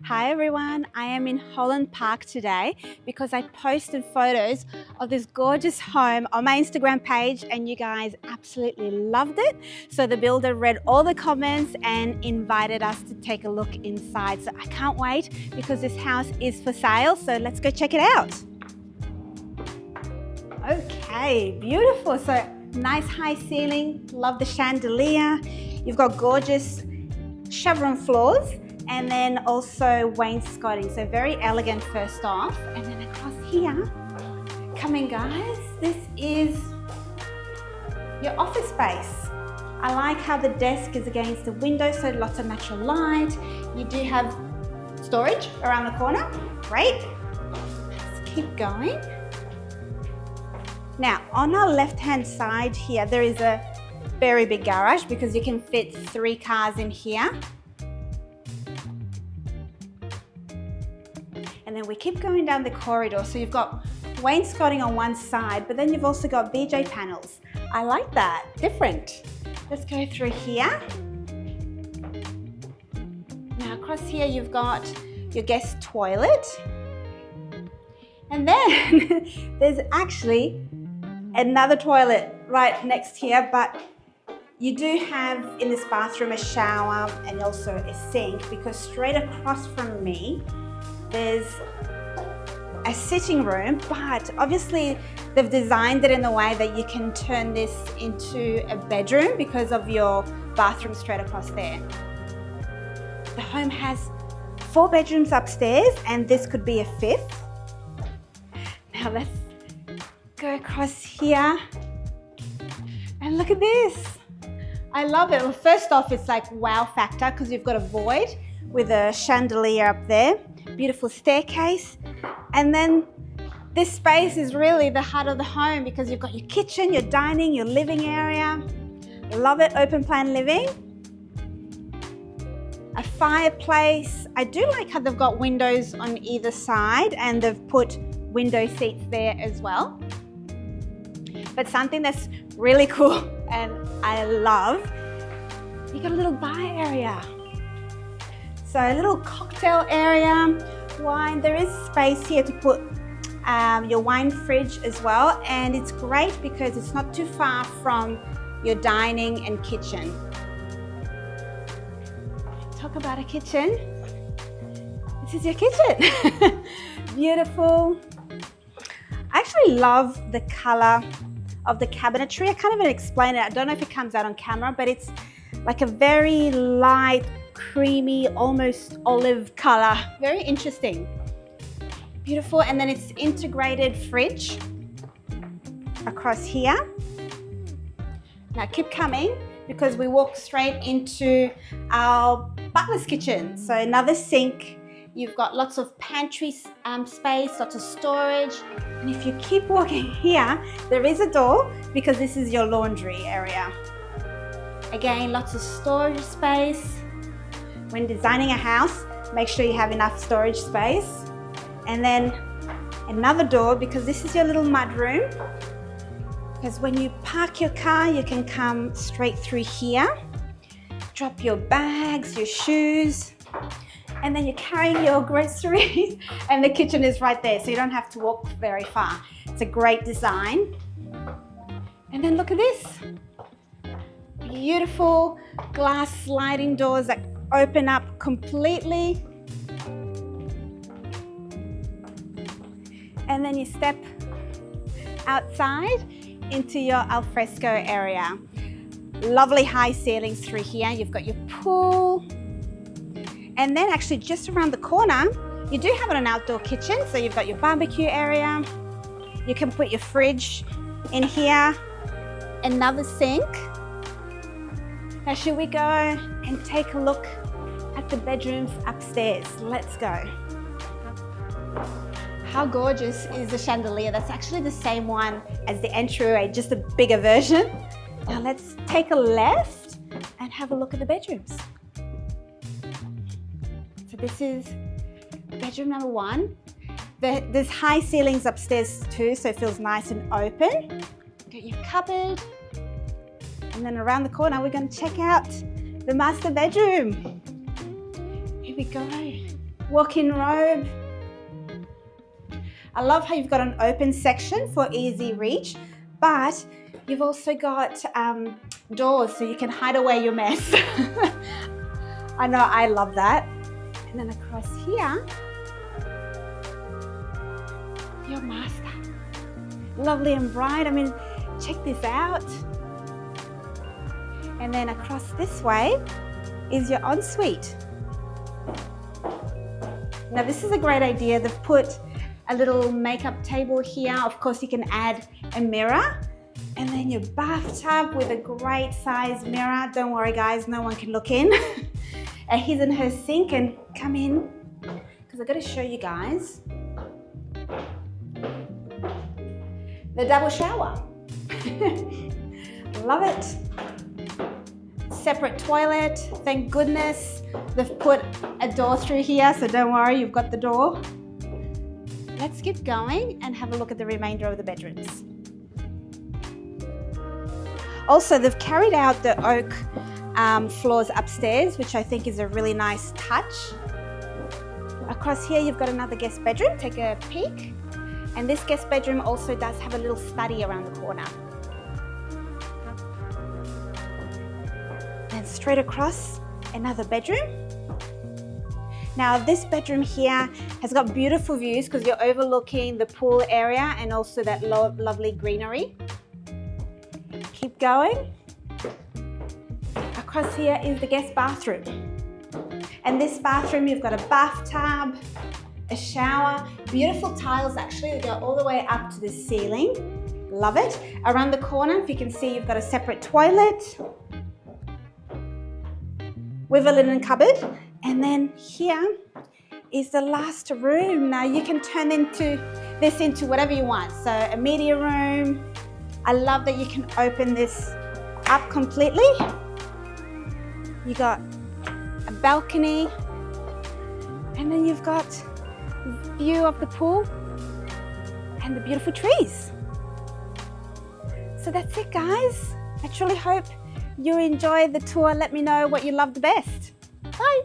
Hi everyone, I am in Holland Park today because I posted photos of this gorgeous home on my Instagram page and you guys absolutely loved it. So the builder read all the comments and invited us to take a look inside. So I can't wait because this house is for sale. So let's go check it out. Okay, beautiful. So nice high ceiling, love the chandelier. You've got gorgeous chevron floors. And then also wainscoting, so very elegant first off. And then across here, come in guys, this is your office space. I like how the desk is against the window, so lots of natural light. You do have storage around the corner, great. Let's keep going. Now, on our left-hand side here, there is a very big garage because you can fit 3 cars in here. And then we keep going down the corridor. So you've got wainscoting on one side, but then you've also got VJ panels. I like that, different. Let's go through here. Now across here, you've got your guest toilet. And then there's actually another toilet right next here, but you do have in this bathroom a shower and also a sink because straight across from me, there's a sitting room, but obviously they've designed it in a way that you can turn this into a bedroom because of your bathroom straight across there. The home has 4 bedrooms upstairs and this could be a 5th. Now let's go across here and look at this. I love it. Well, first off, it's like wow factor because you've got a void with a chandelier up there. Beautiful staircase, and then this space is really the heart of the home because you've got your kitchen, your dining, your living area. Love it, open plan living. A fireplace. I do like how they've got windows on either side and they've put window seats there as well. But something that's really cool and I love, you got a little bar area. So a little cocktail area, wine. There is space here to put your wine fridge as well. And it's great because it's not too far from your dining and kitchen. Talk about a kitchen. This is your kitchen. Beautiful. I actually love the color of the cabinetry. I can't even explain it. I don't know if it comes out on camera, but it's like a very light, creamy, almost olive color. Very interesting. Beautiful. And then it's integrated fridge across here. Now keep coming because we walk straight into our butler's kitchen. So another sink. You've got lots of pantry space, lots of storage. And if you keep walking here, there is a door because this is your laundry area. Again, lots of storage space. When designing a house, make sure you have enough storage space. And then another door because this is your little mud room. Because when you park your car, you can come straight through here, drop your bags, your shoes, and then you're carrying your groceries and the kitchen is right there, so you don't have to walk very far. It's a great design. And then look at this. Beautiful glass sliding doors that open up completely. And then you step outside into your alfresco area. Lovely high ceilings through here. You've got your pool. And then actually just around the corner, you do have an outdoor kitchen. So you've got your barbecue area. You can put your fridge in here. Another sink. Now should we go and take a look at the bedrooms upstairs? Let's go. How gorgeous is the chandelier? That's actually the same one as the entryway, just a bigger version. Now let's take a left and have a look at the bedrooms. So this is bedroom number 1. There's high ceilings upstairs too, so it feels nice and open. Got your cupboard. And then around the corner, we're going to check out the master bedroom. Here we go. walk-in robe. I love how you've got an open section for easy reach, but you've also got doors so you can hide away your mess. I know, I love that. And then across here, your master. Lovely and bright. I mean, check this out. And then across this way is your ensuite. Now this is a great idea. They've put a little makeup table here. Of course, you can add a mirror. And then your bathtub with a great size mirror. Don't worry guys, no one can look in. A his and her sink, and come in, because I've got to show you guys the double shower. Love it. Separate toilet, thank goodness. They've put a door through here, so don't worry, you've got the door. Let's keep going and have a look at the remainder of the bedrooms. Also, they've carried out the oak floors upstairs, which I think is a really nice touch. Across here, you've got another guest bedroom. Take a peek. And this guest bedroom also does have a little study around the corner. And straight across, another bedroom. Now, this bedroom here has got beautiful views because you're overlooking the pool area and also that lovely greenery. Keep going. Across here is the guest bathroom. And this bathroom, you've got a bathtub, a shower, beautiful tiles actually that go all the way up to the ceiling. Love it. Around the corner, if you can see, you've got a separate toilet with a linen cupboard. And then here is the last room. Now you can turn this into whatever you want. So a media room. I love that you can open this up completely. You got a balcony, and then you've got a view of the pool and the beautiful trees. So that's it, guys. I truly hope you enjoyed the tour. Let me know what you loved the best. Bye.